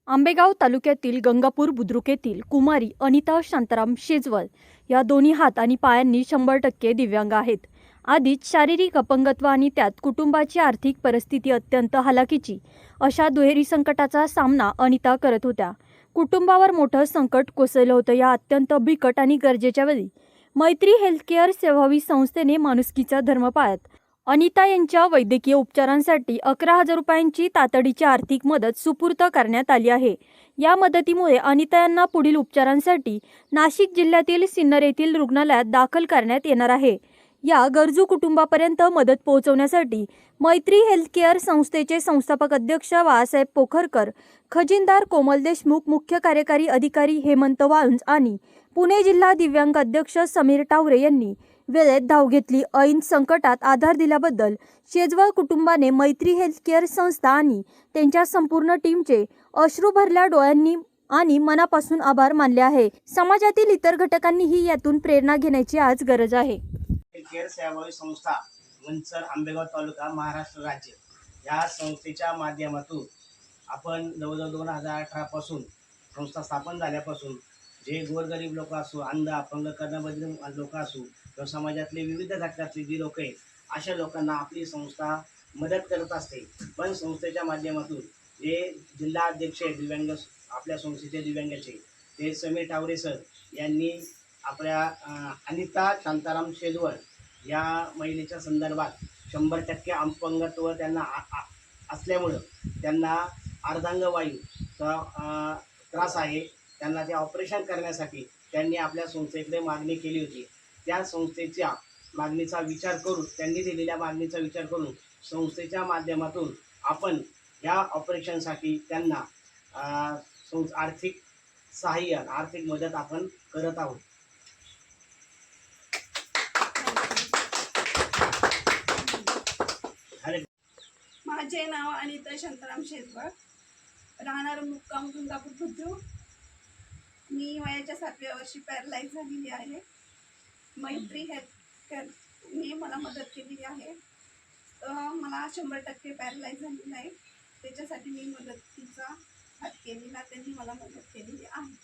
आंबेगाव तालुक्यातील गंगापूर बुद्रुक येथील कुमारी अनिता शांताराम शेजवळ या दोन्ही हात आणि पायांनी 100% दिव्यांग आहेत. आधीच शारीरिक अपंगत्व आणि त्यात कुटुंबाची आर्थिक परिस्थिती अत्यंत हलाखीची अशा दुहेरी संकटाचा सामना अनिता करत होत्या. कुटुंबावर मोठं संकट कोसळलं होतं. या अत्यंत बिकट आणि गरजेच्या वेळी मैत्री हेल्थकेअर सेवावी संस्थेने माणुसकीचा धर्म पाळत अनिता यांच्या वैद्यकीय उपचारांसाठी 11,000 रुपयांची तातडीची आर्थिक मदत सुपूर्द करण्यात आली आहे. या मदतीमुळे अनिता यांना पुढील उपचारांसाठी नाशिक जिल्ह्यातील सिन्नर येथील रुग्णालयात दाखल करण्यात येणार आहे. या गरजू कुटुंबापर्यंत मदत पोहोचवण्यासाठी मैत्री हेल्थकेअर संस्थेचे संस्थापक अध्यक्ष बाळासाहेब पोखरकर, खजिनदार कोमल देशमुख, मुख्य कार्यकारी अधिकारी हेमंत वाळुंज आणि पुणे जिल्हा दिव्यांग अध्यक्ष समीर टावरे यांनी वेळेत धाव घेतली. ऐन संकटात आधार दिल्याबद्दल शेजवळ कुटुंबाने मैत्री हेल्थकेअर संस्था आणि त्यांच्या संपूर्ण टीमचे अश्रू भरल्या डोळ्यांनी आणि मनापासून आभार मानले आहे. समाजातील इतर घटकांनीही यातून प्रेरणा घेण्याची आज गरज आहे. हेल्थकेअर सेवावी संस्था मंचर आंबेगाव तालुका महाराष्ट्र राज्य या संस्थेच्या माध्यमातून आपण जवळजवळ 2018 पासून संस्था स्थापन झाल्यापासून जे गोरगरीब लोक असो, अंध अपंग कर्णबधिर लोक असो किंवा समाजातले विविध घटकातले जी लोक आहेत अशा लोकांना आपली संस्था मदत करत असते. पण संस्थेच्या माध्यमातून जे जिल्हा अध्यक्ष आहेत दिव्यांग आपल्या संस्थेचे दिव्यांगाचे ते समीर टावरे सर यांनी आपल्या अनिता शांताराम शेजवळ या महिलेच्या संदर्भात 100% अपंगत्व त्यांना असल्यामुळं त्यांना अर्धांगवायूचा त्रास आहे. त्यांना ते ऑपरेशन करण्यासाठी त्यांनी आपल्या संस्थेकडे मागणी केली होती. त्या संस्थेच्या मागणीचा विचार करून त्यांनी दिलेल्या मागणीचा विचार करून संस्थेच्या माध्यमातून आपण या ऑपरेशनसाठी त्यांना आर्थिक सहाय्य आर्थिक मदत आपण करत आहोत. माझे नाव अनिता शांताराम शेजवळ, राहणार मुक्काम गंगापूर बुद्रुक. मी वयाच्या 7व्या वर्षी पॅरलाईज झालेली आहे. मैत्री हेल्थकेअरने मला मदत केलेली आहे. मला 100% पॅरलाईज झालेली आहे. त्याच्यासाठी मी मदतीचा हात केलेला, त्यांनी मला मदत केलेली आहे.